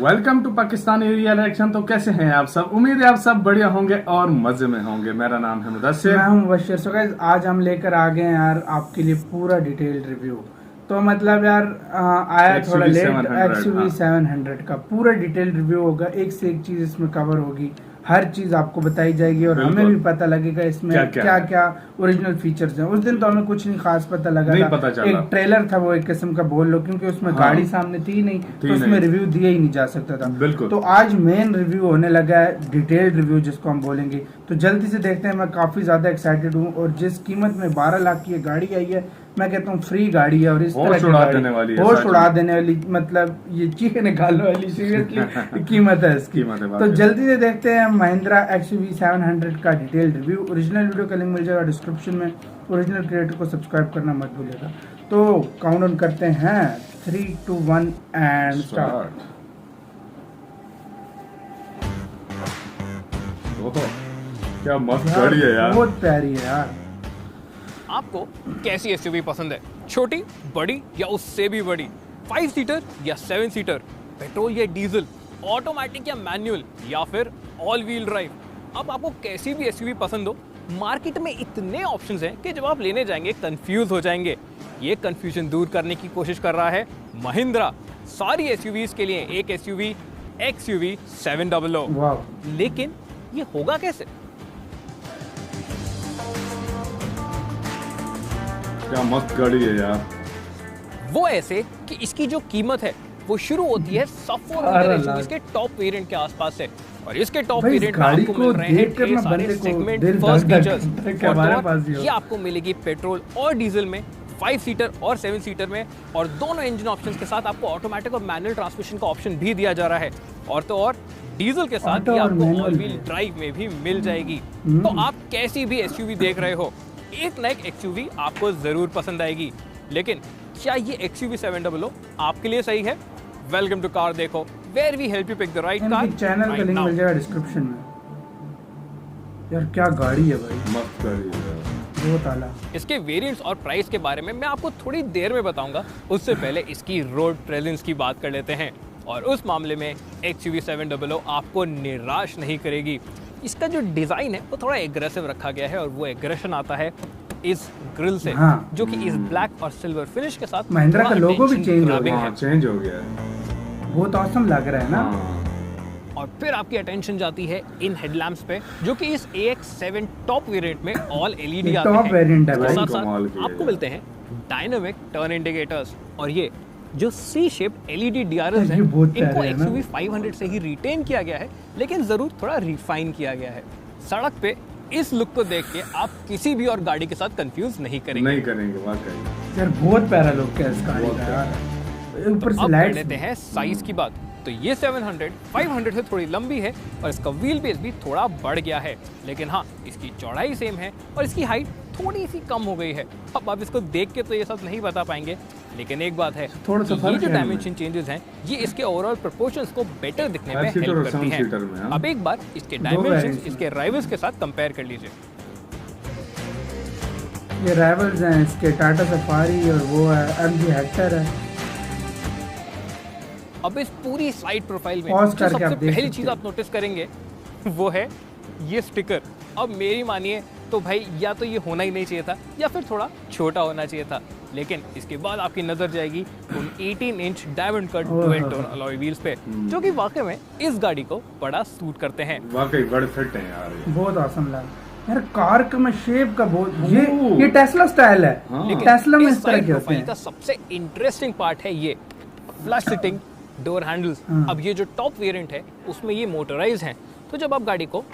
Welcome to Pakistani real action. तो कैसे हैं आप सब? उम्मीद है आप सब बढ़िया होंगे और मजे में होंगे। मेरा नाम है मुदस्सिर, मैं हूं मुबश्शिर। सो गाइस आज हम लेकर आ गए हैं यार आपके लिए पूरा डिटेल्ड रिव्यू। तो मतलब यार आया थोड़ा लेट। XUV 700 का पूरा डिटेल्ड रिव्यू होगा, एक से एक चीज इसमें कवर होगी, हर चीज आपको बताई जाएगी और हमें भी पता लगेगा इसमें क्या क्या ओरिजिनल फीचर्स हैं। उस दिन तो हमें कुछ नहीं खास पता लगा नहीं था, पता चला। एक ट्रेलर था वो एक किस्म का बोल लो, क्योंकि उसमें गाड़ी सामने थी नहीं तो उसमें रिव्यू दिया ही नहीं जा सकता था। बिल्कुल। तो आज मेन रिव्यू होने लगा है, डिटेल्ड रिव्यू जिसको हम बोलेंगे। तो जल्दी से देखते हैं। मैं काफी ज्यादा एक्साइटेड हूँ और जिस कीमत में 12 लाख की गाड़ी आई है, मैं कहता हूँ फ्री गाड़ी है और इस तरह होश उड़ा देने वाली, मतलब ये चीखें निकालने वाली सीरियसली कीमत है इसकी। तो जल्दी से देखते हैं महिंद्रा XUV 700 का डिटेल रिव्यू। ओरिजिनल वीडियो का लिंक मिल जाएगा डिस्क्रिप्शन में। ओरिजिनल क्रिएटर को सब्सक्राइब करना मत भूलिएगा। तो काउंट करते हैं 3, 2, 1 एंड स्टार्ट। क्या मस्त गाड़ी है यार, बहुत प्यारी है यार। आपको कैसी एसयूवी पसंद है? छोटी, बड़ी या उससे भी बड़ी? 5 सीटर या 7 सीटर? पेट्रोल या डीजल? ऑटोमेटिक या मैनुअल या फिर ऑल व्हील ड्राइव? अब आपको कैसी भी एसयूवी पसंद हो, मार्केट में इतने ऑप्शंस हैं कि जब आप लेने जाएंगे कंफ्यूज हो जाएंगे। ये कंफ्यूजन दूर करने की कोशिश कर रहा है महिंद्रा सारी एसयूवीज के लिए एक एसयूवी XUV 700। लेकिन ये होगा कैसे? क्या मस्त गाड़ी है यार। वो ऐसे कि इसकी जो कीमत है वो शुरू होती है सब 400 एसयूवीज के टॉप वेरिएंट के आसपास से, और इसके टॉप वेरिएंट में आपको मिल रहे हैं ढेर सारे सेगमेंट फर्स्ट फीचर्स। ये आपको मिलेगी पेट्रोल और डीजल में, 5 सीटर और 7 सीटर में, और दोनों इंजन ऑप्शंस के साथ आपको ऑटोमेटिक और मैनुअल ट्रांसमिशन का ऑप्शन भी दिया जा रहा है। और तो और डीजल के साथ ये आपको ऑल व्हील ड्राइव में भी मिल जाएगी। तो आप कैसी भी एसयूवी देख रहे हो, एक ना एक XUV आपको जरूर पसंद आएगी। लेकिन क्या ये XUV 700 आपके लिए सही है? Welcome to CarDekho, where we help you pick the right car. Channel का लिंक मिल जाएगा डिस्क्रिप्शन में। यार क्या गाड़ी है भाई, मस्त गाड़ी है बहुत आला। इसके वेरिएंट्स और प्राइस के बारे में मैं आपको थोड़ी देर में बताऊंगा। उससे पहले इसकी रोड प्रेजेंस की बात कर लेते हैं, और उस मामले में XUV 700 आपको निराश नहीं करेगी। इसका जो डिज़ाइन है वो थोड़ा एग्रेसिव रखा गया है, और वो एग्रेशन आता है इस ग्रिल से, जो कि इस ब्लैक और सिल्वर फिनिश के साथ महिंद्रा का लोगो भी चेंज हो गया है। बहुत ऑसम लग रहा है ना। और फिर आपकी अटेंशन जाती है इन हेडलैम्प्स पे, जो कि इस AX7 टॉप वेरिएंट में ऑल LED आते हैं। टॉप वेरिएंट है भाई। साथ आपको मिलते हैं डायनामिक टर्न इंडिकेटर्स, और ये जो C शेप्ड LED DRLs हैं इनको XUV 500 से ही रिटेन किया गया है, लेकिन जरूर थोड़ा रिफाइन किया गया है। सड़क पे इस लुक को देख के आप किसी भी और गाड़ी के साथ कंफ्यूज नहीं करेंगे वाकई यार, बहुत प्यारा लुक है इस गाड़ी का यार। ऊपर से लाइट लेते हैं साइज की बात। तो ये 700 500 से थोड़ी लंबी है और इसका व्हील बेस भी थोड़ा बढ़ गया है, लेकिन हाँ इसकी चौड़ाई सेम है और इसकी हाइट थोड़ी सी कम हो गई है। अब आप इसको देख के तो ये सब नहीं बता पाएंगे, लेकिन एक बात है, थोड़ा सा ये जो डायमेंशन चेंजेस हैं ये इसके ओवरऑल प्रोपोर्शंस को बेटर दिखने में हेल्प करती हैं। अब एक बार इसके डायमेंशंस इसके राइवल्स के साथ कंपेयर कर लीजिए। ये राइवल्स हैं इसके, टाटा सफारी और वो है MG हेक्टर है। अब इस पूरी साइड प्रोफाइल में जो सबसे पहली चीज आप नोटिस करेंगे वो है ये स्टिकर। अब मेरी मानिए तो भाई या तो ये होना ही नहीं चाहिए था या फिर थोड़ा छोटा होना चाहिए था, लेकिन इसके बाद आपकी नजर जाएगी उन 18 inch diamond cut dual tone alloy wheels पे, जो कि वाकई में इस गाड़ी को बड़ा सूट करते हैं। वाकई बड़े फिट हैं यार, बहुत ऑसम लगा यार। कार का में शेप का बहुत ये टेस्ला स्टाइल है। लेकिन टेस्ला में इस साइड प्रोफाइल का सबसे इंटरेस्टिंग पार्ट है ये फ्लश सिटिंग डोर हैंडल्स। अब ये जो टॉप वेरिएंट है उसमें ये मोटराइज हैं, तो जब आप गाड़ी को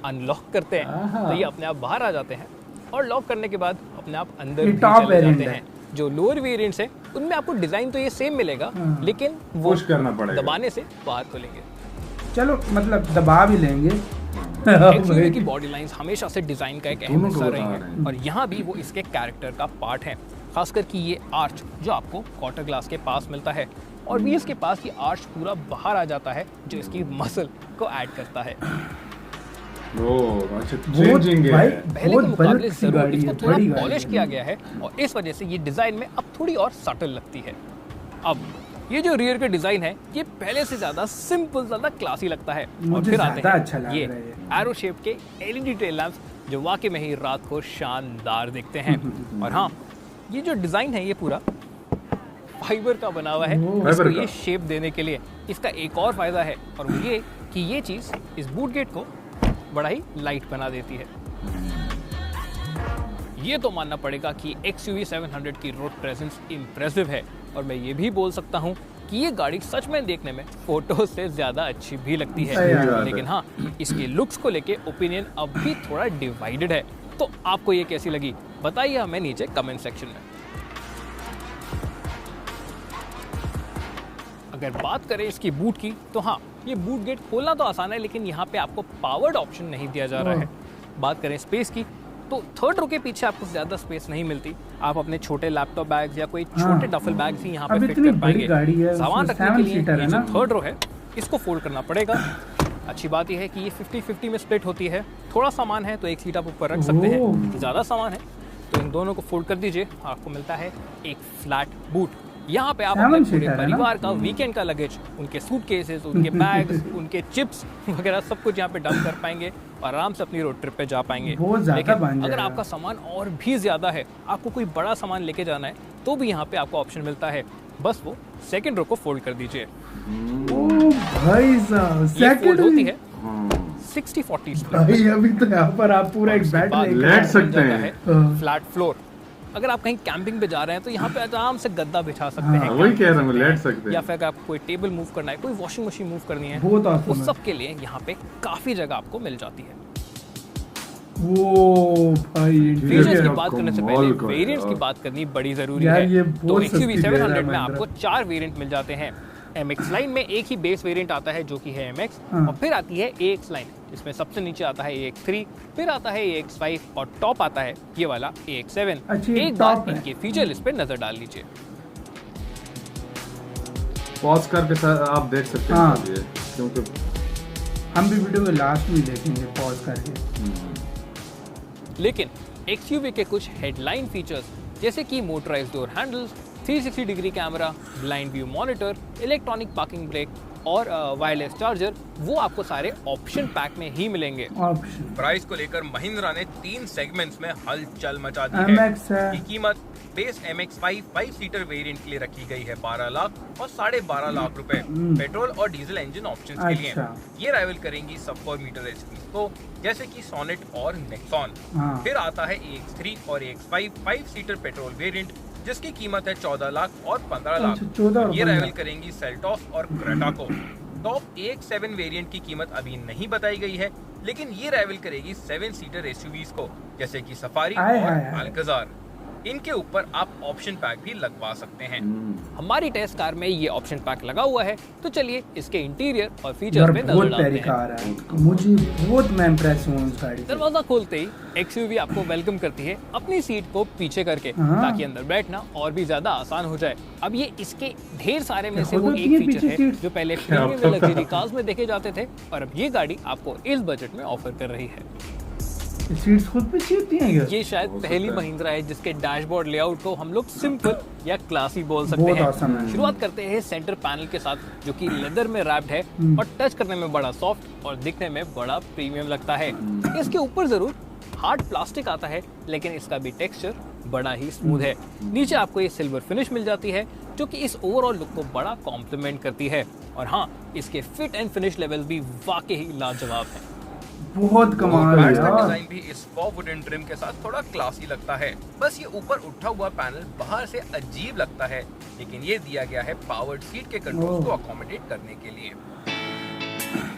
अनलॉक करते हैं तो ये अपने आप बाहर आ जाते हैं, और लॉक करने के बाद अपने आप अंदर भी चले जाते हैं। जो लोअर वेरिएंट्स हैं उनमें आपको डिजाइन तो ये सेम मिलेगा, लेकिन वो करना पड़ेगा, दबाने से बाहर खोलेंगे। चलो मतलब दबा भी लेंगे। XUV की बॉडी लाइंस हमेशा से डिजाइन का एक अहम हिस्सा रही है, और यहाँ भी वो इसके कैरेक्टर का पार्ट है। खासकर कि ये आर्च जो आपको क्वार्टर ग्लास के पास मिलता है, और व्हील्स के पास ये आर्च पूरा बाहर आ जाता है, जो इसकी मसल को ऐड करता है। अच्छा चेंजिंग है। पहले के मुकाबले जरूर इसको थोड़ा पॉलिश किया गया है, और इस वजह से ये डिजाइन में अब थोड़ी और सटल लगती है। अब ये जो रियर का डिजाइन है ये पहले से ज्यादा सिंपल, ज्यादा क्लासी लगता है। और फिर आते हैं अच्छा लग ये रहा है एरो शेप के एलईडी टेल लैंप्स जो वाकई में ही रात को शानदार दिखते हैं। और हाँ, ये जो डिजाइन है ये पूरा फाइबर का बना हुआ है। इसको ये शेप देने के लिए इसका एक और फायदा है, और वो ये कि ये चीज इस बूट गेट को बड़ा ही लाइट बना देती है। ये तो मानना पड़ेगा कि XUV 700 की रोड प्रेजेंस इम्प्रेसिव है, और मैं ये भी बोल सकता हूँ कि ये गाड़ी सच में देखने में फोटो से ज्यादा अच्छी भी लगती है। लेकिन हाँ, इसके लुक्स को लेके ओपिनियन अब भी थोड़ा डिवाइडेड है। तो आपको ये कैसी लगी बताइए हमें नीचे कमेंट सेक्शन में। अगर बात करें इसकी बूट की, तो हाँ, ये बूट गेट खोलना तो आसान है, लेकिन यहाँ पे आपको पावर्ड ऑप्शन नहीं दिया जा रहा है। बात करें स्पेस की, तो थर्ड रो के पीछे आपको ज्यादा स्पेस नहीं मिलती। आप अपने छोटे लैपटॉप बैग्स या कोई छोटे डफल बैग्स ही यहाँ पे फिट कर पाएंगे। सामान रखने के लिए ये जो थर्ड रो है इसको फोल्ड करना पड़ेगा। अच्छी बात यह है कि ये 50-50 में स्प्लिट होती है। थोड़ा सामान है तो एक सीट आप ऊपर रख सकते हैं, ज्यादा सामान है तो इन दोनों को फोल्ड कर दीजिए, आपको मिलता है एक फ्लैट बूट। यहाँ पे आप अपने पूरे परिवार का वीकेंड का लगेज, उनके सूटकेसेस, उनके बैग्स, उनके चिप्स वगैरह सब कुछ यहाँ पे डंप कर पाएंगे और आराम से अपनी रोड ट्रिप पे जा पाएंगे। लेकिन अगर आपका सामान और भी ज्यादा है, आपको कोई बड़ा सामान लेके जाना है, तो भी यहाँ पे आपको ऑप्शन मिलता है, बस वो सेकंड रो को फोल्ड कर दीजिए। भाई साहब, सेकंड होती है 60-40 भाई, अभी तो यहाँ पर आप पूरा एक बेड लेट सकते हैं, फ्लैट फ्लोर। अगर आप कहीं कैंपिंग पे जा रहे हैं तो यहाँ पे आराम से गद्दा बिछा सकते हैं। वही कह रहा हूँ, लेट सकते हैं। या फिर आपको कोई टेबल मूव करना है, कोई वॉशिंग मशीन मूव करनी है, उस सब के लिए यहाँ पे काफी जगह आपको मिल जाती है। वो भाई, फीचर्स की बात करने से पहले वेरिएंट्स की बात करनी बड़ी जरूरी है। तो XUV 700 में आपको 4 वेरिएंट मिल जाते हैं। MX लाइन में एक ही बेस वेरिएंट आता है जो कि है MX, और फिर आती है AX लाइन, जिसमें सबसे नीचे आता है AX3, फिर आता है AX5 और टॉप आता है ये वाला AX7। एक बार इनके फीचर लिस्ट पे नजर डाल लीजिए। पॉज करके आप देख सकते हैं, क्योंकि हम भी वीडियो के लास्ट में देखेंगे पॉज करके। लेकिन XUV के कुछ हेडलाइन फीचर्स जैसे कि motorised door handles, 360 degree camera, blind view monitor, electronic parking brake और वायरलेस चार्जर, वो आपको सारे ऑप्शन पैक में ही मिलेंगे। प्राइस को लेकर महिंद्रा ने 3 सेगमेंट्स में हलचल मचा दी है। की कीमत बेस MX5 5 सीटर वेरिएंट के लिए रखी गई है 12 लाख और 12.5 लाख रुपए पेट्रोल और डीजल इंजन ऑप्शंस के लिए। ये राइवल करेंगी सब 4 मीटर एचपी को, जैसे कि सोनेट और नेक्सॉन। फिर आता है AX3 और AX5 5 सीटर पेट्रोल वेरिएंट, जिसकी कीमत है 14 लाख और 15 लाख। ये राइवल करेंगी सेल्टॉस और क्रेटा को। टॉप AX7 वेरिएंट की कीमत अभी नहीं बताई गई है, लेकिन ये राइवल करेगी 7 सीटर SUVs को, जैसे कि सफारी और अल्काजार। इनके ऊपर आप ऑप्शन पैक भी लगवा सकते हैं। हमारी टेस्ट कार में ये ऑप्शन पैक लगा हुआ है, तो चलिए इसके इंटीरियर और फीचर्स पे नजर डालते हैं। मुझे बहुत मैं इम्प्रेस हूं इस गाड़ी से। दरवाजा खोलते ही XUV आपको वेलकम करती है अपनी सीट को पीछे करके, ताकि अंदर बैठना और भी ज्यादा आसान हो जाए। अब ये इसके ढेर सारे में से वो एक फीचर है जो पहले प्रीमियम लग्जरी कार्स में देखे जाते थे, और अब ये गाड़ी आपको इस बजट में ऑफर कर रही है। सीट्स खुद पे होती हैं क्या? ये शायद पहली महिंद्रा है जिसके डैशबोर्ड लेआउट को हम लोग सिंपल या क्लासी बोल सकते हैं। शुरुआत करते हैं सेंटर पैनल के साथ, जो कि लेदर में रैप्ड है और टच करने में बड़ा सॉफ्ट और दिखने में बड़ा प्रीमियम लगता है। इसके ऊपर जरूर हार्ड प्लास्टिक आता है, लेकिन इसका भी टेक्सचर बड़ा ही स्मूथ है। नीचे आपको ये सिल्वर फिनिश मिल जाती है, जो कि इस ओवरऑल लुक को बड़ा कॉम्प्लीमेंट करती है। और हाँ, इसके फिट एंड फिनिश लेवल भी वाकई लाजवाब है। बहुत कमाल है यार। डिजाइन भी इस वुडन ट्रिम के साथ थोड़ा क्लासी लगता है। बस ये ऊपर उठा हुआ पैनल बाहर से अजीब लगता है, लेकिन ये दिया गया है पावर्ड सीट के कंट्रोल्स को अकोमोडेट करने के लिए।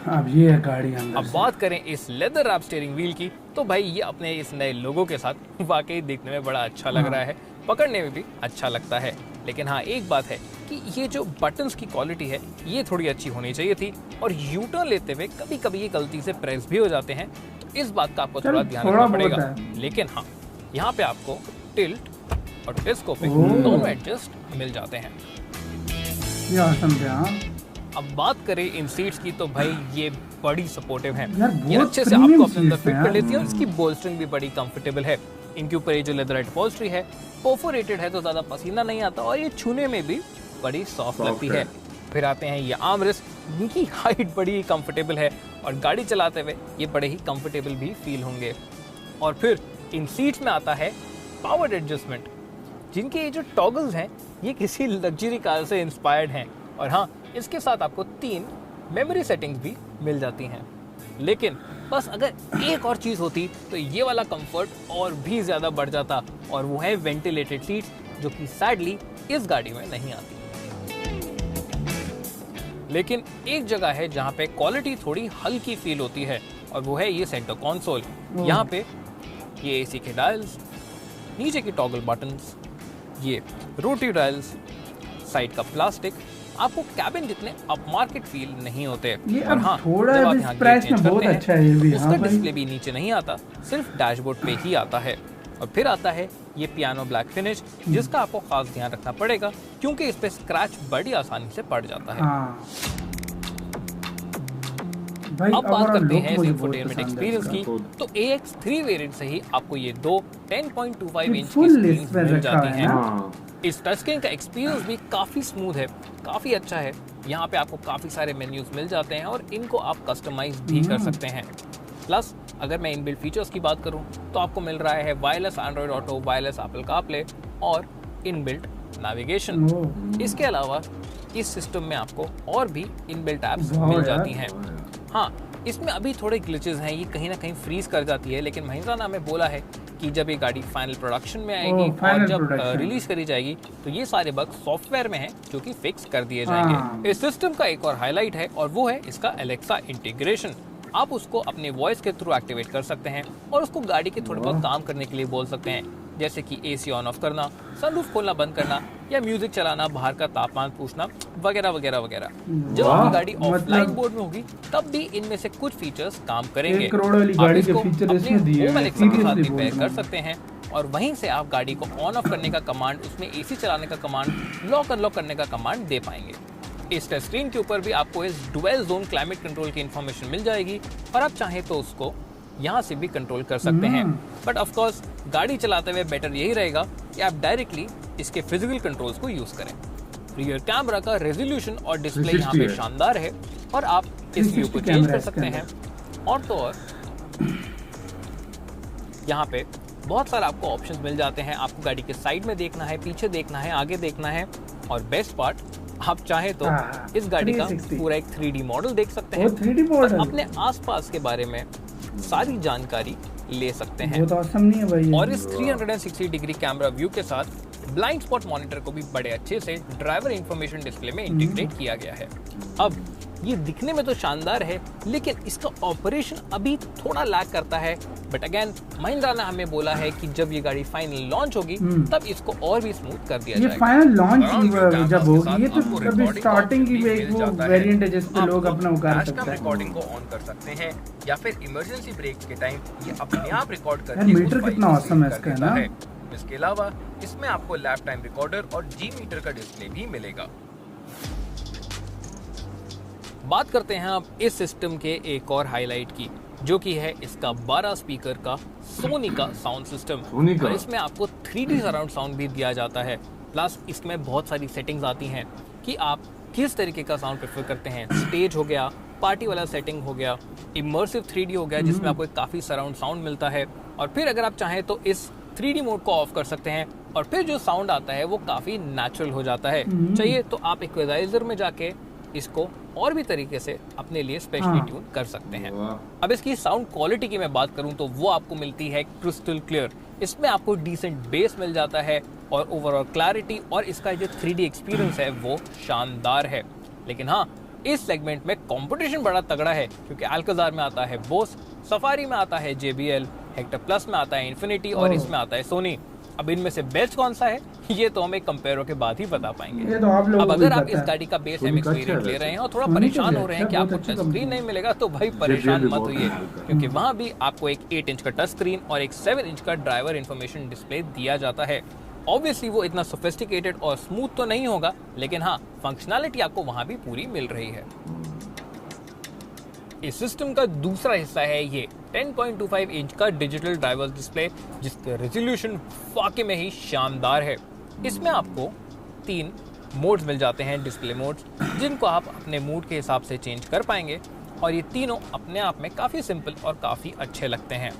अब ये गाड़ी अब बात करें इस लेदर रैप स्टीयरिंग व्हील की, तो भाई ये अपने इस नए लोगो के साथ वाकई देखने में बड़ा अच्छा लग रहा है, पकड़ने में भी अच्छा लगता है। लेकिन हाँ, एक बात है कि ये जो बटन्स की क्वालिटी है ये थोड़ी अच्छी होनी चाहिए थी, और यू-टर्न लेते हुए कभी कभी ये गलती से प्रेस भी हो जाते हैं, तो इस बात का आपको थोड़ा ध्यान रखना पड़ेगा। लेकिन हाँ, यहाँ पे आपको टिल्ट और टेलीस्कोपिक दोनों एडजस्ट मिल जाते हैं। अब बात करें इन सीट्स की, तो भाई ये बड़ी सपोर्टिव है, ये अच्छे से आपको अपने अंदर फिट कर लेती है, और इसकी बोल्स्टरिंग भी बड़ी कंफर्टेबल है। इनके ऊपर ये जो लेदर अपहोल्स्ट्री है परफोरेटेड है, तो ज्यादा पसीना नहीं आता, और ये छूने में भी बड़ी सॉफ्ट लगती है। फिर आते हैं ये आर्मरेस्ट, जिनकी हाइट बड़ी ही कंफर्टेबल है और गाड़ी चलाते हुए ये बड़े ही कंफर्टेबल भी फील होंगे। और फिर इन सीट्स में आता है पावर एडजस्टमेंट, जिनके ये जो टॉगल्स हैं ये किसी लग्जरी कार से इंस्पायर्ड हैं। और हाँ, इसके साथ आपको 3 मेमोरी सेटिंग्स भी मिल जाती हैं। लेकिन बस अगर एक और चीज़ होती तो ये वाला कंफर्ट और भी ज़्यादा बढ़ जाता, और वो है वेंटिलेटेड सीट्स, जो कि सैडली इस गाड़ी में नहीं आती। लेकिन एक जगह है जहाँ पे क्वालिटी थोड़ी हल्की फील होती है, और वो है ये सेंटर कंसोल। यहाँ पे ये एसी के डायल्स, नीचे की टॉगल बटन्स, ये रोटी डायल्स, साइड का प्लास्टिक, आपको कैबिन जितने अपमार्केट फील नहीं होते। ये और हाँ, थोड़ा जब आप यहाँ प्राइस में बहुत अच्छा है ये भी। उसका डिस्प्ले भी नीचे नहीं आता, सिर्फ डैशबोर्ड पे ही आता है। और फिर आता है ये पियानो ब्लैक फिनिश, जिसका आपको खास ध्यान रखना पड़ेगा, क्योंकि इस पे स्क्रैच बड़ी आसानी से पड़ जाता है। भाई, अब बात करते हैं इस इंफोटेनमेंट एक्सपीरियंस की, तो AX3 वेरिएंट से ही आपको ये 2 10.25 इंच की स्क्रीन मिल जाती हैं। इस टच स्क्रीन का एक्सपीरियंस भी काफ़ी स्मूथ है, काफ़ी अच्छा है। यहाँ पे आपको काफ़ी सारे मेन्यूज मिल जाते हैं और इनको आप कस्टमाइज भी कर सकते हैं। प्लस अगर मैं इनबिल्ट फीचर्स की बात करूँ तो आपको मिल रहा है wireless Android auto, wireless Apple CarPlay और इनबिल्ट नेविगेशन। इसके अलावा इस सिस्टम में आपको और भी इनबिल्ट ऐप्स मिल जाती हैं। हाँ, इसमें अभी थोड़े ग्लिचेस हैं, ये कहीं ना कहीं फ्रीज कर जाती है, लेकिन महिंद्रा ने हमें बोला है कि जब ये गाड़ी फाइनल प्रोडक्शन में आएगी और जब रिलीज करी जाएगी तो ये सारे बग सॉफ्टवेयर में हैं जो कि फिक्स कर दिए जाएंगे। इस सिस्टम का एक और हाईलाइट है और वो है इसका एलेक्सा इंटीग्रेशन। आप उसको अपने वॉइस के थ्रू एक्टिवेट कर सकते हैं और उसको गाड़ी के थोड़े बहुत काम करने के लिए बोल सकते हैं, जैसे कि एसी ऑन ऑफ करना, सनरूफ खोलना बंद करना, या म्यूजिक चलाना, बाहर का तापमान पूछना, वगैरह वगैरह वगैरह। जब आपकी गाड़ी ऑफलाइन मोड में होगी तब भी इनमें से कुछ फीचर्स काम करेंगे। 1 करोड़ वाली गाड़ी के फीचर इसमें दिए हैं, एलेक्सा के साथ भी पेयर कर सकते हैं और वहीं से आप गाड़ी को ऑन ऑफ करने का कमांड, उसमें एसी चलाने का कमांड, लॉक अनलॉक करने का कमांड दे पाएंगे। इस टच स्क्रीन के ऊपर भी आपको इस डुअल जोन क्लाइमेट कंट्रोल की इंफॉर्मेशन मिल जाएगी और आप चाहें तो उसको यहाँ से भी कंट्रोल कर सकते हैं। बट ऑफ कोर्स गाड़ी चलाते हुए बेटर यही रहेगा कि आप डायरेक्टली इसके फिजिकल कंट्रोल्स को यूज करें। रियर कैमरा का रेजोल्यूशन और डिस्प्ले यहाँ पे शानदार है और आप इस व्यू को चेंज कर सकते हैं। और तो और यहाँ पे बहुत सारे आपको ऑप्शंस मिल जाते हैं। आपको गाड़ी के साइड में देखना है, पीछे देखना है, आगे देखना है, और बेस्ट पार्ट, आप चाहे तो इस गाड़ी का पूरा एक 3D मॉडल देख सकते हैं, 3D मॉडल, अपने आसपास के बारे में सारी जानकारी ले सकते हैं। वो तो awesome नहीं है भाई। और इस 360 डिग्री कैमरा व्यू के साथ ब्लाइंड स्पॉट मॉनिटर को भी बड़े अच्छे से ड्राइवर इंफॉर्मेशन डिस्प्ले में इंटीग्रेट किया गया है। अब ये दिखने में तो शानदार है, लेकिन इसका ऑपरेशन अभी थोड़ा लैग करता है। बट अगेन महिंद्रा ने हमें बोला है कि जब ये गाड़ी फाइनल लॉन्च होगी तब इसको और भी स्मूथ कर दिया जाएगा। ये फाइनल लॉन्च जब होगी, ये तो अभी स्टार्टिंग की एक वो वेरिएंट है जिस पे लोग अपना उतार सकते हैं। रिकॉर्डिंग को ऑन कर सकते हैं या फिर इमरजेंसी ब्रेक के टाइम ये अपने आप रिकॉर्ड करके मीटर कितना ऑसम है इसका ना। इसके अलावा इसमें आपको लैप टाइम रिकॉर्डर और जी मीटर का डिस्प्ले भी मिलेगा। बात करते हैं अब इस सिस्टम के एक और हाईलाइट की, जो कि है इसका 12 स्पीकर का सोनी का साउंड सिस्टम। और इसमें आपको 3D सराउंड साउंड भी दिया जाता है। प्लस इसमें बहुत सारी सेटिंग्स आती हैं कि आप किस तरीके का साउंड प्रेफर करते हैं। स्टेज हो गया, पार्टी वाला सेटिंग हो गया, इमर्सिव 3D हो गया जिसमें आपको काफ़ी सराउंड साउंड मिलता है। और फिर अगर आप चाहें तो इस 3D मोड को ऑफ कर सकते हैं और फिर जो साउंड आता है वो काफ़ी नेचुरल हो जाता है। चाहिए तो आप इक्वलाइजर में जाके इसको और भी तरीके से अपने लिए स्पेशली ट्यून कर सकते हैं। अब इसकी साउंड क्वालिटी की मैं बात करूं तो वो आपको मिलती है क्रिस्टल क्लियर। इसमें आपको डिसेंट बेस मिल जाता है और ओवरऑल क्लैरिटी और इसका जो 3D एक्सपीरियंस है वो शानदार है। लेकिन हाँ, इस सेगमेंट में कंपटीशन बड़ा तगड़ा है, क्योंकि अल्काज़ार में आता है बोस, सफारी में आता है JBL, हेक्टर प्लस में आता है इन्फिनिटी और इसमें आता है सोनी। अब इनमें से बेस्ट कौन सा है ये तो हमें कंपेयरों के बाद ही बता पाएंगे। ये तो आप लोगों अब को अगर भी आप पता इस गाड़ी का बेस MX वेरिएंट ले रहे हैं और थोड़ा परेशान हो रहे हैं कि आपको टच स्क्रीन नहीं मिलेगा, तो भाई परेशान मत होइए, क्योंकि वहां भी आपको एक 8 इंच का टच स्क्रीन और एक 7 इंच का ड्राइवर इंफॉर्मेशन डिस्प्ले दिया जाता है। ऑब्वियसली वो इतना सोफिस्टिकेटेड और स्मूथ तो नहीं होगा, लेकिन हाँ, फंक्शनैलिटी आपको वहां भी पूरी मिल रही है। इस सिस्टम का दूसरा हिस्सा है ये 10.25 इंच का डिजिटल ड्राइवर डिस्प्ले, जिसका रेजोल्यूशन वाकई में ही शानदार है। इसमें आपको 3 मोड्स मिल जाते हैं, डिस्प्ले मोड्स, जिनको आप अपने मूड के हिसाब से चेंज कर पाएंगे और ये तीनों अपने आप में काफ़ी सिंपल और काफ़ी अच्छे लगते हैं।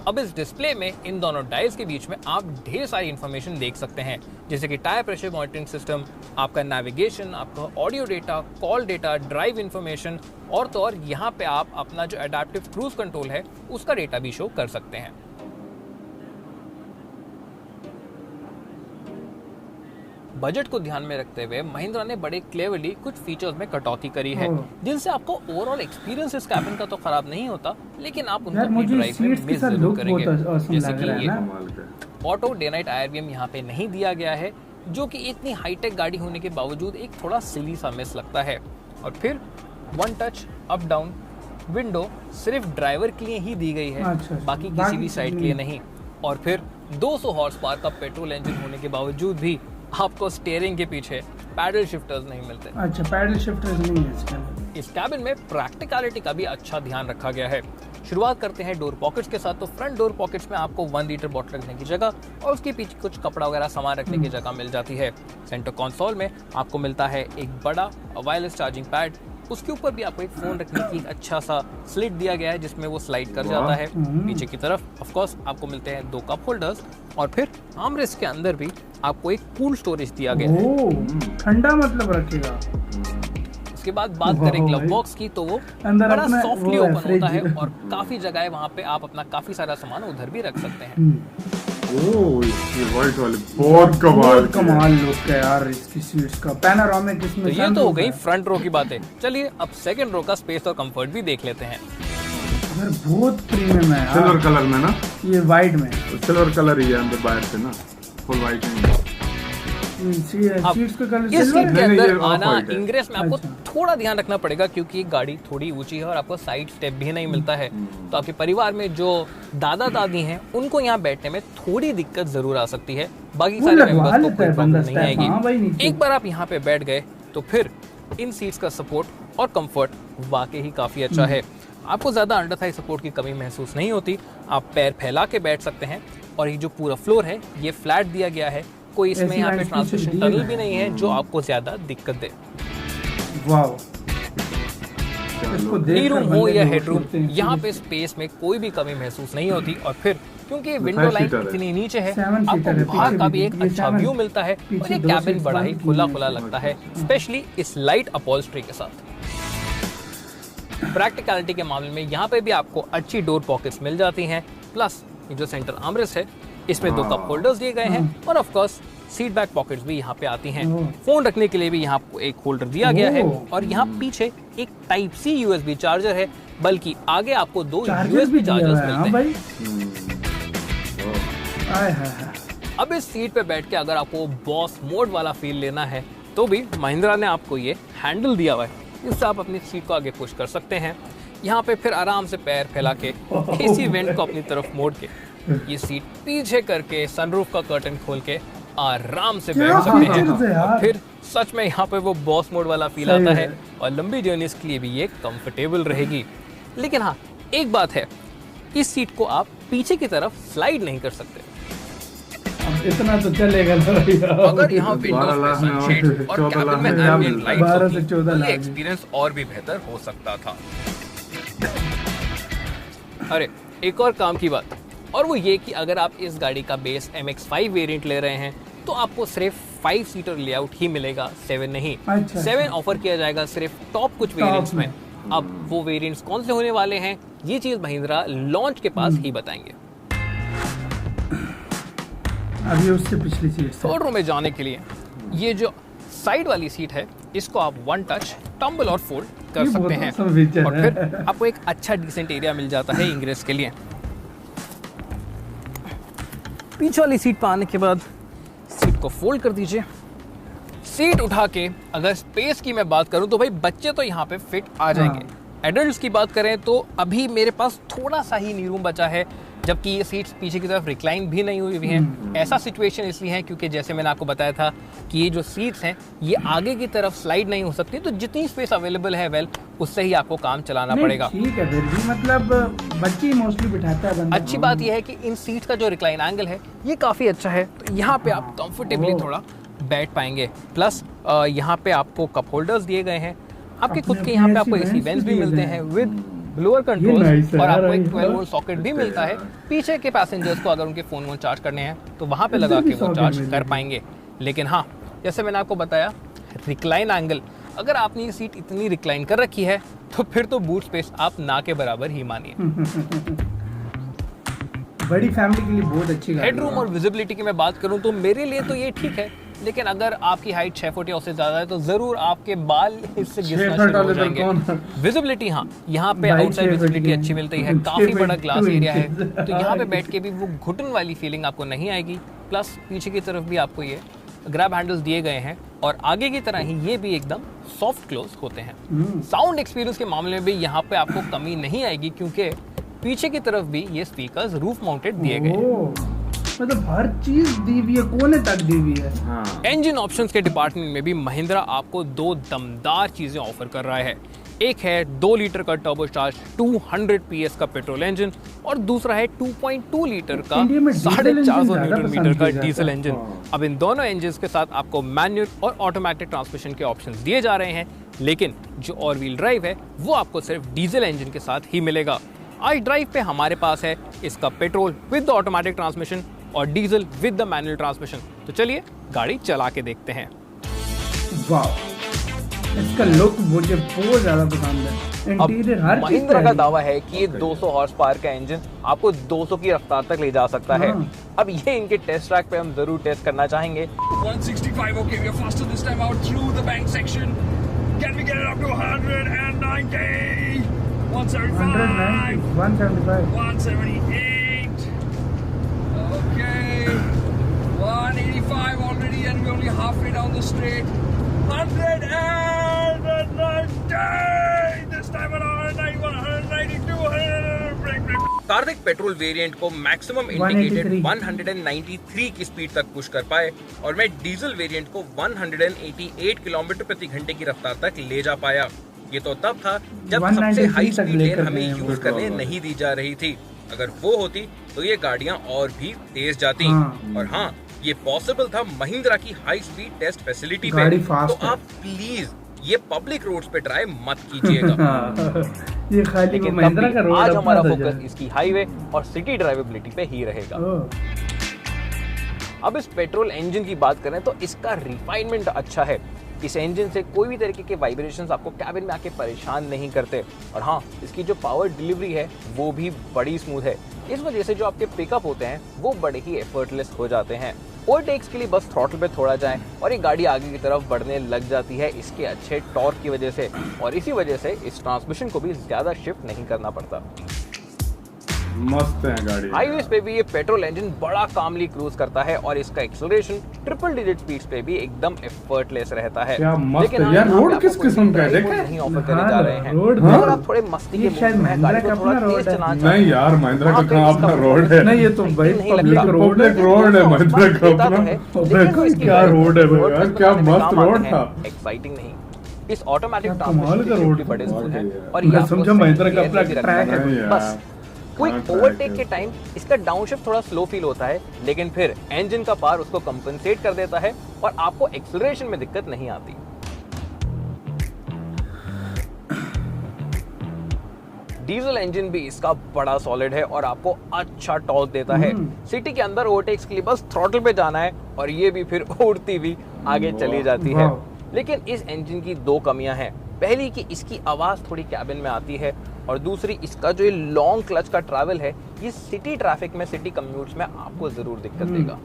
अब इस डिस्प्ले में इन दोनों डायल्स के बीच में आप ढेर सारी इन्फॉर्मेशन देख सकते हैं, जैसे कि टायर प्रेशर मॉनिटरिंग सिस्टम, आपका नेविगेशन, आपका audio data, call data, drive information और तो और यहाँ पे आप अपना जो एडेप्टिव क्रूज कंट्रोल है उसका डेटा भी शो कर सकते हैं। बजट को ध्यान में रखते हुए महिंद्रा ने बड़े क्लेवरली कुछ फीचर्स में कटौती करी है, जिनसे आपको ओवरऑल एक्सपीरियंस इस कैबिन का तो खराब नहीं होता, लेकिन आप उनको अपनी ड्राइव में मिस जरूर करेंगे। जैसे कि ये ऑटो डे नाइट IRVM यहाँ पे नहीं दिया गया है, जो कि इतनी हाईटेक गाड़ी होने के बावजूद एक थोड़ा सिली सा मिस लगता है। और फिर one touch up down window सिर्फ ड्राइवर के लिए ही दी गई है, बाकी किसी भी साइड के लिए नहीं। और फिर 200 हॉर्स पावर का पेट्रोल इंजन होने के बावजूद भी आपको स्टीयरिंग के पीछे पैडल शिफ्टर्स नहीं मिलते। अच्छा, पैडल शिफ्टर्स नहीं है इस कैबिन में प्रैक्टिकलिटी का भी अच्छा ध्यान रखा गया है। शुरुआत करते हैं डोर पॉकेट्स के साथ। तो फ्रंट डोर पॉकेट्स में आपको 1 लीटर बॉटल रखने की जगह और उसके पीछे कुछ कपड़ा वगैरह सामान रखने की जगह मिल जाती है। सेंटर कंसोल में आपको मिलता है एक बड़ा वायरलेस चार्जिंग पैड, उसके ऊपर भी आपको एक फोन रखने की एक अच्छा सा स्लिट दिया गया है जिसमें वो स्लाइड कर जाता है। पीछे की तरफ ऑफ कोर्स आपको मिलते हैं 2 कप होल्डर्स और फिर आर्मरेस्ट के अंदर भी आपको एक कूल स्टोरेज दिया गया है। ठंडा मतलब रखेगा। उसके बाद बात करें ग्लव बॉक्स की, तो वो बड़ा सॉफ्टली ओपन होता है और काफी जगह है वहाँ पे आप अपना काफी सारा सामान उधर भी रख सकते हैं। इसकी वाइट वाली बहुत कमाल लुक है यार इसकी सीट्स का। पैनोरामिक इसमें तो ये तो हो गई फ्रंट रो की बातें। चलिए अब सेकंड रो का स्पेस और कंफर्ट भी देख लेते हैं। यार बहुत प्रीमियम है यार। सिल्वर कलर में ना, ये वाइट में सिल्वर कलर ही है अंदर बाहर से ना, फुल वाइट नहीं। सीट्स का कलर इस सीट के नहीं, अंदर आना इंग्रेस में आपको थोड़ा ध्यान रखना पड़ेगा क्योंकि गाड़ी थोड़ी ऊंची है और आपको साइड स्टेप भी नहीं मिलता है। तो आपके परिवार में जो दादा दादी हैं उनको यहाँ बैठने में थोड़ी दिक्कत जरूर आ सकती है, बाकी सारे मेंबर्स को कोई प्रॉब्लम नहीं आएगी। एक बार आप यहाँ पे बैठ गए तो फिर इन सीट्स का सपोर्ट और कंफर्ट वाकई ही काफी अच्छा है। आपको ज्यादा अंडर थाई सपोर्ट की कमी महसूस नहीं होती, आप पैर फैला के बैठ सकते हैं। और ये जो पूरा फ्लोर है ये फ्लैट दिया गया है, कोई इसमें यहाँ पे ट्रांसमिशन टनल भी नहीं है जो आपको ज्यादा दिक्कत दे। वाओ, नी रूम हो या हेडरूम, यहाँ पे स्पेस में कोई भी कमी महसूस नहीं होती। और फिर क्योंकि विंडो लाइन इतनी नीचे है, आपको बाहर का भी एक अच्छा व्यू मिलता है और ये कैबिन बड़ा ही खुला खुला लगता है, स्पेशली इस लाइट अपॉल्स्ट्री के साथ। प्रैक्टिकलिटी के मामले में यहाँ पे भी आपको अच्छी डोर पॉकेट्स मिल जाती हैं, प्लस ये जो सेंटर आर्मरेस्ट है इसमें 2 कप होल्डर्स दिए गए हैं और of course seat back pockets भी यहाँ पे आती हैं। फोन रखने के लिए भी यहाँ आपको एक होल्डर दिया गया है और यहाँ पीछे एक टाइप C USB चार्जर है, बल्कि आगे आपको 2 USB चार्जर्स मिलते हैं। अब इस सीट पे बैठ के अगर आपको बॉस मोड वाला फील लेना है तो भी महिंद्रा ने आपको ये हैंडल दिया हुआ है, इससे आप अपनी सीट को आगे पुश कर सकते हैं। यहाँ पे फिर आराम से पैर फैला के AC वेंट को अपनी तरफ मोड़ के ये सीट पीछे करके सनरूफ का कर्टन खोल के आराम से बैठ सकते हैं। और फिर सच में यहाँ पे वो बॉस मोड वाला फील आता है और लंबी जर्नीज के लिए भी ये कंफर्टेबल रहेगी। लेकिन हाँ, एक बात है, इस सीट को आप पीछे की तरफ स्लाइड नहीं कर सकते। अब इतना तो चलेगा अगर यहाँ विंडोज में सनशेड और कैबिन में एम्बिएंट लाइट्स होती, ये एक्सपीरियंस और भी बेहतर हो सकता था। अरे एक और काम की बात, और वो ये कि अगर आप इस गाड़ी का बेस MX-5 वेरिएंट ले रहे हैं तो आपको सिर्फ 5 सीटर लेआउट ही मिलेगा, 7 नहीं। 7 ऑफर किया जाएगा सिर्फ टॉप कुछ वेरिएंट्स में। अब वो वेरिएंट्स कौन से होने वाले हैं ये चीज महिंद्रा लॉन्च के पास ही बताएंगे। अभी उससे पिछली सीट थर्ड रो में जाने के लिए ये जो साइड वाली सीट है इसको आप 1 टच टम्बल और फोल्ड कर सकते हैं और फिर आपको एक अच्छा डिसेंट एरिया मिल जाता है इंग्रेस के लिए। पीछे वाली सीट पर आने के बाद सीट को फोल्ड कर दीजिए। सीट उठा के अगर स्पेस की मैं बात करूं तो भाई बच्चे तो यहाँ पे फिट आ जाएंगे। एडल्ट्स की बात करें तो अभी मेरे पास थोड़ा सा ही नी रूम बचा है, जबकि ये सीट्स पीछे की तरफ रिक्लाइन भी नहीं हुई हैं। ऐसा सिचुएशन इसलिए है क्योंकि जैसे मैंने आपको बताया था कि ये जो सीट्स हैं ये आगे की तरफ स्लाइड नहीं हो सकती, तो जितनी स्पेस अवेलेबल है उससे ही आपको काम चलाना पड़ेगा। ठीक है, फिर भी मतलब बच्चे मोस्टली बिठाता है। अच्छी बात यह है कि इन सीट्स का जो रिक्लाइन एंगल है ये काफ़ी अच्छा है, तो यहाँ पे आप कंफर्टेबली थोड़ा बैठ पाएंगे। प्लस यहाँ पे आपको कप होल्डर्स दिए गए हैं, आपके खुद के यहाँ पे आपको एसी वेंट्स भी मिलते हैं विद ब्लोअर कंट्रोल, और आपको एक 12 वोल्ट सॉकेट भी मिलता है। पीछे के पैसेंजर्स को अगर उनके फ़ोन वोन चार्ज करने हैं तो वहाँ पे लगा के वो चार्ज कर पाएंगे। लेकिन हाँ, जैसे मैंने आपको बताया, रिक्लाइन एंगल, अगर आपने ये सीट इतनी रिक्लाइन कर रखी है तो फिर तो बूट स्पेस आप ना के बराबर ही मानिए। बड़ी फैमिली के लिए बहुत अच्छी गाड़ी है। हेडरूम और विजिबिलिटी की मैं बात करूं तो मेरे लिए तो ये ठीक है, लेकिन अगर आपकी हाइट 6 फुट या उससे ज्यादा है तो जरूर आपके बाल इससे गिरना शुरू हो जाएंगे। विजिबिलिटी, हाँ, यहाँ पे आउटसाइड विजिबिलिटी अच्छी मिलती है, काफी बड़ा ग्लास एरिया है, तो यहाँ पे बैठ के भी वो घुटन वाली फीलिंग आपको नहीं आएगी। प्लस पीछे की तरफ भी आपको ये ग्रैब हैंडल्स दिए गए हैं और आगे की तरह ही ये भी एकदम सॉफ्ट क्लोज होते हैं। साउंड एक्सपीरियंस के मामले में भी यहाँ पे आपको कमी नहीं आएगी, क्योंकि पीछे की तरफ भी ये स्पीकर्स रूफ माउंटेड दिए गए हैं। मतलब हर चीज दी हुई है, कोने तक दी हुई है। हाँ। इंजन ऑप्शंस के डिपार्टमेंट में भी महिंद्रा आपको दो दमदार चीजें ऑफर कर रहा है। एक है 2 लीटर का टर्बोचार्ज 200 PS का पेट्रोल इंजन, और दूसरा है 2.2 लीटर का 450 न्यूटन मीटर का डीजल इंजन। अब इन दोनों इंजन के साथ आपको मैनुअल और ऑटोमेटिक ट्रांसमिशन के ऑप्शंस दिए जा रहे हैं, लेकिन जो ऑल व्हील ड्राइव है वो आपको सिर्फ डीजल इंजन के साथ ही मिलेगा। आज ड्राइव पे हमारे पास है इसका पेट्रोल विद ऑटोमेटिक ट्रांसमिशन और diesel with the manual transmission. तो चलिए गाड़ी चला के देखते हैं। वाह, इसका लुक मुझे बहुत ज्यादा पसंद है। इंटीरियर हर चीज महिंद्रा का दावा है कि ये 200 हॉर्स पावर का इंजन आपको 200 की रफ्तार तक ले जा सकता है। अब ये इनके टेस्ट ट्रैक पे हम जरूर टेस्ट करना चाहेंगे। 165, okay, we are faster this time out through the bank section. Can we get it up to 190? 175, 175, 178, okay, 185 already, and we're only halfway down the straight. 190, this time around 192, 100, break. कार्विक petrol variant को maximum indicated 193 की speed तक push कर पाए, और मैं diesel variant को 188 kilometre प्रति घंटे की रफ्तार तक ले जा पाया। ये तो तब था जब सबसे हाई स्पीड लेन हमें यूज करने नहीं दी जा रही थी। अगर वो होती तो ये गाड़ियां और भी तेज जाती। और हाँ, ये पॉसिबल था महिंद्रा की हाई स्पीड टेस्ट फैसिलिटी पे। तो आप प्लीज ये पब्लिक रोड्स पे ड्राइव मत कीजिएगा। ये खाली वो महिंद्रा का रोड। आज हमारा फोकस इसकी हाईवे और सिटी ड्राइवेबिलिटी पे ही रहेगा। अब इस पेट्रोल इंजन की बात करें तो इसका रिफाइनमेंट अच्छा है। इस इंजन से कोई भी तरीके के वाइब्रेशंस आपको कैबिन में आके परेशान नहीं करते। और हाँ, इसकी जो पावर डिलीवरी है वो भी बड़ी स्मूथ है। इस वजह से जो आपके पिकअप होते हैं वो बड़े ही एफर्टलेस हो जाते हैं। ओवरटेक्स के लिए बस थ्रॉटल पे थोड़ा जाएं और ये गाड़ी आगे की तरफ बढ़ने लग जाती है इसके अच्छे टॉर्क की वजह से, और इसी वजह से इस ट्रांसमिशन को भी ज्यादा शिफ्ट नहीं करना पड़ता। मस्त है गाड़ी। हाईवेज पे भी ये पेट्रोल इंजन बड़ा कामली क्रूज करता है, और इसका एक्सेलरेशन ट्रिपल डिजिट स्पीड्स पे भी एकदम एफर्टलेस रहता है। क्या मस्त है यार। रोड किस किस्म का है देखें। नहीं ऑफर करने जा रहे हैं। रोड आप थोड़े मस्ती के मूड में गाड़ी को थोड़ा तेज चलाना चाहते हैं। नहीं यार, महिंद्रा का कहाँ अपना रोड है। नहीं, ये तो भाई पब्लिक रोड है। रोड है महिंद्रा का अपना। क्या रोड है यार, क्या मस्त रोड था। एक्साइटिंग नहीं, इस ऑटोमेटिक कमाल का रोड बड़े स्मूथ है। और मैं समझा महिंद्रा का अपना ट्रैक है। बस क्विक ओवरटेक के टाइम इसका डाउनशिफ्ट थोड़ा स्लो फील होता है, लेकिन फिर इंजन का पावर उसको कंपनसेट कर देता है और आपको एक्सेलरेशन में दिक्कत नहीं आती। डीजल इंजन भी इसका बड़ा सॉलिड है और आपको अच्छा टॉर्क देता है। सिटी के अंदर ओवरटेक्स के लिए बस थ्रॉटल पे जाना है और ये भी फिर उड़ती हुई आगे चली जाती है। लेकिन इस इंजन की दो कमियां हैं। पहली कि इसकी आवाज़ थोड़ी कैबिन में आती है, और दूसरी इसका जो ये लॉन्ग क्लच का ट्रैवल है ये सिटी ट्रैफिक में, सिटी कम्यूट्स में आपको जरूर दिक्कत देगा।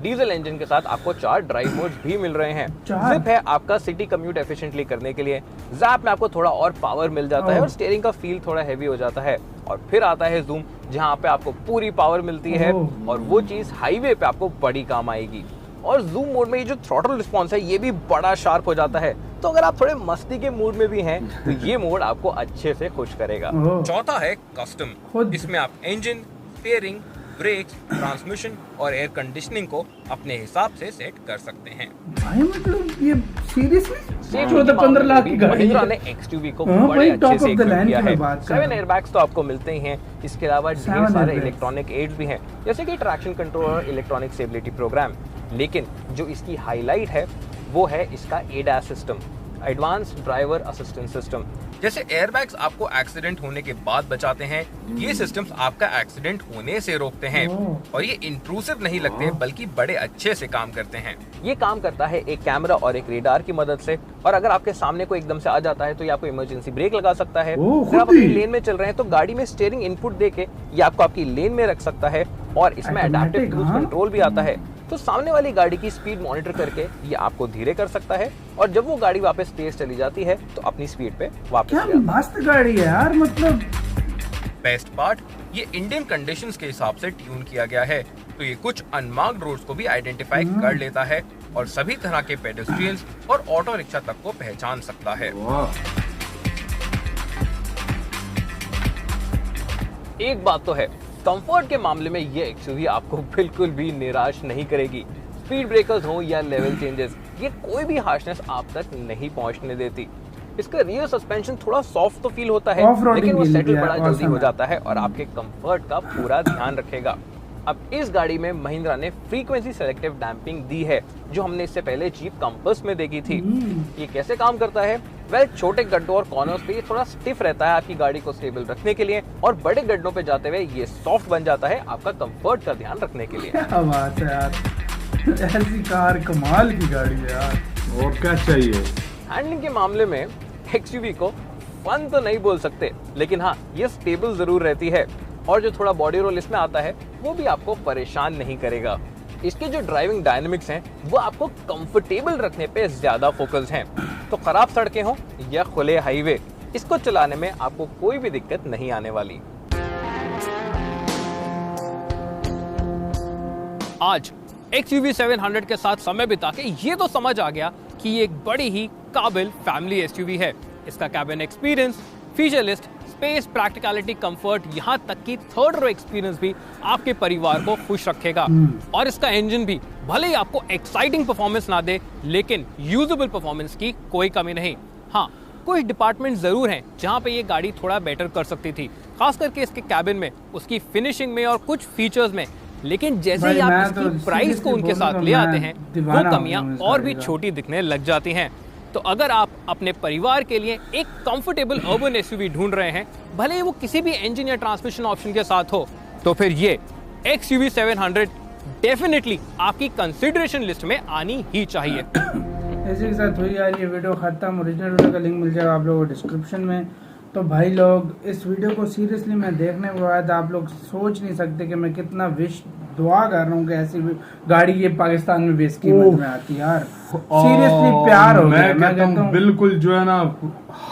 डीजल इंजन के साथ आपको 4 ड्राइव मोड्स भी मिल रहे हैं। जिप है आपका सिटी कम्यूट एफिशिएंटली करने के लिए, ज़ैप में आपको थोड़ा और पावर मिल जाता है और स्टीयरिंग का फील थोड़ा हैवी हो जाता है, और फिर आता है जूम जहां पे आपको पूरी पावर मिलती है, और वो चीज़ हाईवे पे आपको बड़ी काम आएगी। और जूम मोड में ये जो थ्रॉटल रिस्पॉन्स है ये भी बड़ा शार्प हो जाता है। तो अगर आप थोड़े मस्ती के मूड में भी हैं तो ये मोड आपको अच्छे से खुश करेगा। चौथा है कस्टम। इसमें आप इंजन, स्टीयरिंग, ब्रेक्स, ट्रांसमिशन और एयर कंडीशनिंग को अपने हिसाब से सेट कर सकते हैं। भाई मतलब ये सीरियसली 14-15 लाख की गाड़ी महिंद्रा ने XUV को बड़े अच्छे से इक्विप किया है। 7 एयरबैग्स तो आपको मिलते ही हैं। इसके अलावा ढेर सारे इलेक्ट्रॉनिक एड्स भी हैं, जैसे कि ट्रैक्शन कंट्रोल और इलेक्ट्रॉनिक स्टेबिलिटी प्रोग्राम। लेकिन जो इसकी हाईलाइट है वो है इसका ADAS system, advanced driver assistance system. जैसे एयरबैग्स आपको एक्सीडेंट होने के बाद बचाते हैं, ये सिस्टम्स आपका एक्सीडेंट होने से रोकते हैं और ये इंट्रूसिव नहीं लगते बल्कि बड़े अच्छे से काम करते हैं। ये काम करता है एक कैमरा और एक रेडार की मदद से, और अगर आपके सामने कोई एकदम से आ जाता है तो ये आपको इमरजेंसी ब्रेक लगा सकता है। अगर आप अपनी लेन में चल रहे हैं तो गाड़ी में स्टीयरिंग इनपुट देके ये आपको आपकी लेन में रख सकता है, और इसमें एडेप्टिव क्रूज कंट्रोल भी आता है। तो सामने वाली गाड़ी की स्पीड मॉनिटर करके ये आपको धीरे कर सकता है, और जब वो गाड़ी वापस तेज चली जाती है तो अपनी स्पीड पे वापस क्या मस्त गाड़ी है यार। मतलब बेस्ट पार्ट, ये इंडियन कंडीशंस के हिसाब से ट्यून किया गया है, तो ये कुछ अनमार्क्ड रोड्स को भी आइडेंटिफाई कर लेता है और सभी तरह के पेडेस्ट्रियंस और ऑटो रिक्शा तक को पहचान सकता है। एक बात तो है, कंफर्ट के मामले में ये एक्सयूवी आपको बिल्कुल भी निराश नहीं करेगी। स्पीड ब्रेकर्स हो या लेवल चेंजेस, ये कोई भी हार्शनेस आप तक नहीं पहुंचने देती। इसका रियर सस्पेंशन थोड़ा सॉफ्ट तो फील होता है, लेकिन वो सेटल बड़ा जल्दी हो जाता है और आपके कंफर्ट का पूरा ध्यान रखेगा। अब इस गाड़ी में महिंद्रा ने फ्रीक्वेंसी सेलेक्टिव डैम्पिंग दी है, जो हमने इससे पहले जीप कंपास में देखी थी। ये कैसे काम करता है? छोटे गड्ढों और कॉर्नर्स पे ये थोड़ा स्टिफ रहता है आपकी गाड़ी को स्टेबल रखने के लिए, और बड़े गड्ढों पे जाते हुए ये सॉफ्ट बन जाता है आपका कंफर्ट का ध्यान रखने के लिए। क्या बात है यार, ऐसी कार कमाल की गाड़ी है यार, और क्या चाहिए। हैंडलिंग के मामले में एक्सयूवी को फन तो नहीं बोल सकते, लेकिन हाँ ये स्टेबल जरूर रहती है, और जो थोड़ा बॉडी रोल इसमें आता है वो भी आपको परेशान नहीं करेगा। इसके जो ड्राइविंग डायनेमिक्स हैं वो आपको कंफर्टेबल रखने पे ज्यादा फोकस हैं। तो खराब सड़कें हो या खुले हाईवे, इसको चलाने में आपको कोई भी दिक्कत नहीं आने वाली। आज XUV 700 के साथ समय बिता के ये तो समझ आ गया कि ये एक बड़ी ही काबिल फैमिली SUV है। इसका cabin experience, feature list, space, practicality, comfort, यहाँ तक कि थर्ड रो एक्सपीरियंस भी आपके परिवार को खुश रखेगा। और इसका इंजन भी भले ही आपको एक्साइटिंग परफॉर्मेंस ना दे, लेकिन यूजेबल परफॉर्मेंस की कोई कमी नहीं। हाँ, कुछ डिपार्टमेंट जरूर हैं जहाँ पे ये गाड़ी थोड़ा बेटर कर सकती थी, खास करके इसके कैबिन में, उसकी फिनिशिंग में और कुछ फीचर्स में। लेकिन जैसे ही आप इसकी प्राइस को उनके साथ ले आते हैं, वो कमियां और भी छोटी दिखने लग जाती हैं। तो अगर आप अपने परिवार के लिए एक कंफर्टेबल अर्बन एसयूवी ढूंढ रहे हैं, भले ही वो किसी भी इंजन या ट्रांसमिशन ऑप्शन के साथ हो, तो फिर ये XUV 700 डेफिनेटली आपकी कंसिडरेशन लिस्ट में आनी ही चाहिए। इसी के साथ हुई यार ये वीडियो खत्म। ओरिजिनल वीडियो का लिंक मिल जाएगा आप लोगों को डिस्क्रिप्शन में। तो भाई लोग, इस वीडियो को सीरियसली मैं देखने के बाद आप लोग सोच नहीं सकते कि मैं कितना दुआ कर रहा हूँ कि ऐसी गाड़ी ये पाकिस्तान में बेस कीमत में आती है यार। सीरियसली प्यार हो गया। मैं कहता हूँ बिल्कुल जो है ना,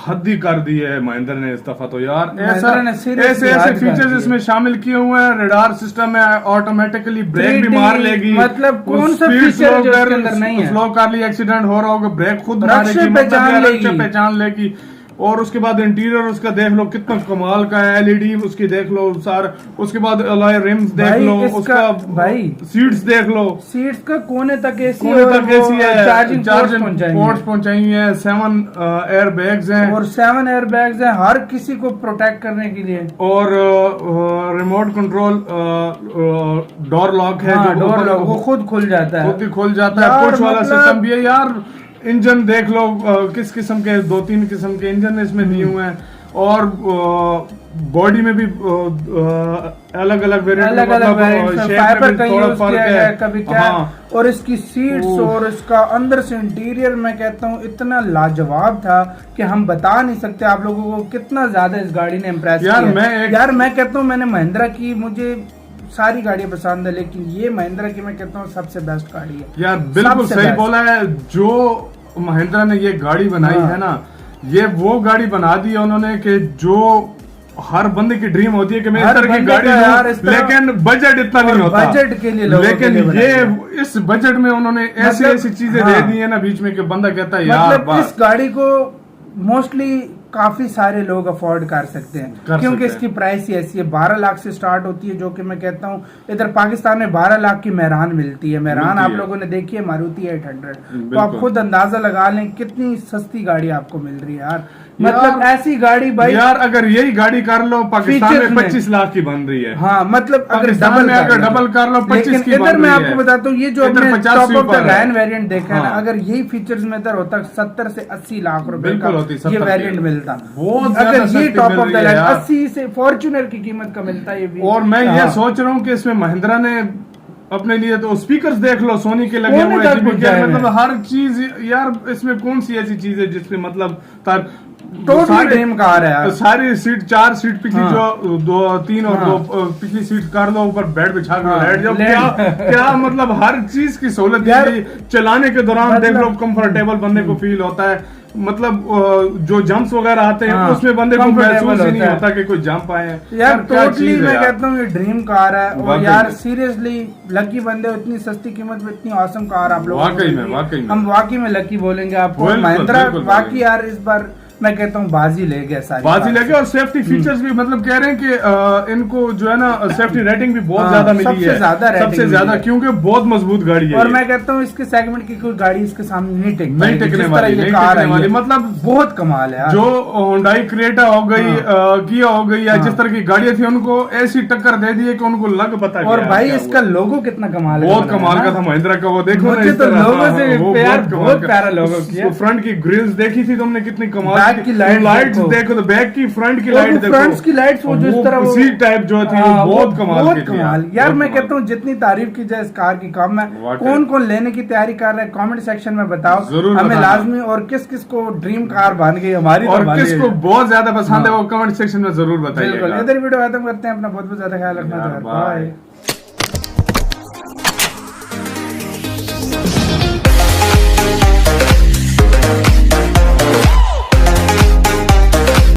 हद ही कर दी है महिंद्रा ने इस दफा। तो यार ऐसे फीचर्स इसमें शामिल किए हुए हैं। रडार सिस्टम है, ऑटोमेटिकली ब्रेक भी मार लेगी। मतलब कौन सा फीचर जो इसके अंदर नहीं है? स्लो कार ली, एक्सीडेंट हो रहा होगा, ब्रेक खुद मारेगी, पहचान लेगी। और उसके बाद इंटीरियर उसका देख लो कितना कमाल का है, एलईडी उसकी देख लो सारा। उसके बाद अलॉय रिम्स देख लो, उसका भाई सीट्स देख लो, सीट्स का कोने तक एसी है, चार्जिंग पोर्ट्स पहुंचाई है, 7 एयर बैग्स हैं, और 7 एयर बैग्स हैं हर किसी को प्रोटेक्ट करने के लिए। और रिमोट कंट्रोल डोर लॉक है, जो डोर लॉक वो खुद खुल जाता है, खुद ही खुल जाता है। पुश वाला सिस्टम भी है यार। इंजन देख लो किस किस्म के, 2-3 किस्म के इंजन इसमें दिए हुए हैं। और बॉडी में भी अलग अलग वेरिएंट, थोड़ा फर्क है कभी क्या। और इसकी सीट्स और इसका अंदर से इंटीरियर मैं कहता हूँ इतना लाजवाब था कि हम बता नहीं सकते आप लोगों को कितना ज्यादा इस गाड़ी ने इम्प्रेस किया। मैं कहता हूँ, मैंने महिंद्रा की, मुझे सारी गाड़ियां पसंद है, लेकिन ये महिंद्रा की मैं कहता हूँ सबसे बेस्ट गाड़ी है यार। बिल्कुल सही बोला है। जो महिंद्रा ने ये गाड़ी बनाई है ना, ये वो गाड़ी बना दी है उन्होंने कि जो हर बंदे की ड्रीम होती है कि मैं इस तरह की गाड़ी लूं, लेकिन बजट इतना नहीं होता बजट के लिए। लेकिन ये इस बजट में उन्होंने ऐसी चीजें दे दी है ना बीच में कि बंदा कहता है यार, इस गाड़ी को मोस्टली काफी सारे लोग अफोर्ड कर सकते हैं, क्योंकि इसकी प्राइस ही ऐसी है। 12 लाख से स्टार्ट होती है, जो कि मैं कहता हूँ इधर पाकिस्तान में 12 लाख की मेहरान मिलती है। मेहरान आप लोगों ने देखी है, मारुति 800। तो आप खुद अंदाजा लगा लें कितनी सस्ती गाड़ी आपको मिल रही है यार। मतलब ऐसी गाड़ी भाई यार, अगर यही गाड़ी कर लो पाकिस्तान फीचर्स में में 25 लाख की बन रही है। हाँ, मतलब अगर पाकिस्तान में अगर डबल कर लो 25 की इधर मैं आपको बताता हूँ, ये जो इधर हमने 50 टॉप से ऑफ द ऊपर है। लाइन वेरिएंट देखा है ना, हाँ। अगर यही फीचर्स में इधर होता 70 से 80 लाख रुपए बिल्कुल का होती, ये 70 वेरिएंट मिलता। बहुत ज्यादा अगर ये सस्ती टॉप मिल ऑफ द रही है लाइन यार। 80 से फॉर्च्यूनर की कीमत का मिलता है ये भी। और मैं ये हाँ। सोच रहा हूँ कि इसमें महिंद्रा ने अपने लिए तो स्पीकर्स देख लो, सोनी के लगे सोनी हुए तक हैं, पहुंचाए हैं। मतलब हर चीज यार, इसमें कौन सी ऐसी चीज है जिसमें मतलब टोटली ड्रीम कार है यार। सारी सीट, 4 सीट पिछली, हाँ। जो 2 3 और हाँ। 2 पिछली सीट कर दो, ऊपर बेड बिछा के हाँ, बैठ जाओ, लेट। क्या मतलब हर चीज की सहूलत यार, दी गई। चलाने के दौरान देख लो मतलब- कंफर्टेबल बंदे को फील होता है, मतलब जो जंप्स वगैरह आते हैं हाँ, उसमें बंदे को comfortable महसूस ही नहीं होता है। होता कि कोई जंप आए हैं। यार क्या टोटली चीज़ है मैं यार। कहता हूँ ये ड्रीम कार है। और वाकई यार में। सीरियसली लकी बंदे हो, इतनी सस्ती कीमत में इतनी औसम कार आप लोग वाकई में। हम वाकई में लकी बोलेंगे आपको। बिल्कुल, महिंद्रा बिल्कुल वाकई यार इस बार मैं कहता हूँ बाजी ले गया सारी बाजी कार लगे। और सेफ्टी फीचर्स भी मतलब कह रहे हैं कि इनको जो है ना सेफ्टी रेटिंग भी बहुत हाँ, ज्यादा मिली सबसे है, ज्यादा rating सबसे मिली ज्यादा, है। क्योंकि बहुत मजबूत गाड़ी है और ये। मैं कहता हूँ इसके सेगमेंट की कोई गाड़ी इसके सामने नहीं टिक नहीं पाएगी। टिकने जिस वाली, तरह ये नहीं कार टिकने आई वाली, है, मतलब बहुत कमाल है यार। जो होंडाई क्रेटा हो गई, किया हो गई, या हाँ। जिस तरह की गाड़ियां थी उनको ऐसी टक्कर दे दी है कि उनको लग पता और गया भाई क्या इसका हुआ। लोगो कितना कमाल है, बहुत कमाल का था महिंद्रा का, वो देखो ना मुझे इस तो तरह, लोगो हाँ, से वो प्यार, कमाल बहुत का। प्यारा लोगो किया। फ्रंट की ग्रिल्स देखी थी तुमने कितनी कमाल बैक की लाइट देखो तो बैक की, फ्रंट की और लाइट वो देखो, फ्रंट्स की लाइट्स वो जो इस तरह वो सीट टाइप जो थी हाँ, वो बहुत कमाल बहुत की थी कमाल यार। बहुत मैं कमाल। कहता हूँ जितनी तारीफ की जाए इस कार की कम है। वाकई। कौन कौन लेने की तैयारी कर रहा है कमेंट सेक्शन में बताओ जरूर हमें बताना। लाजमी। और किस किस को ड्रीम कार बन गई हमारी, और तो बन किसको गई। बहुत ज्यादा पसंद है हाँ। वो कमेंट सेक्शन में जरूर बिल्कुल। बताइएगा। इधर वीडियो खत्म करते हैं, अपना बहुत बहुत ज्यादा ख्याल रखना। यार, बाय।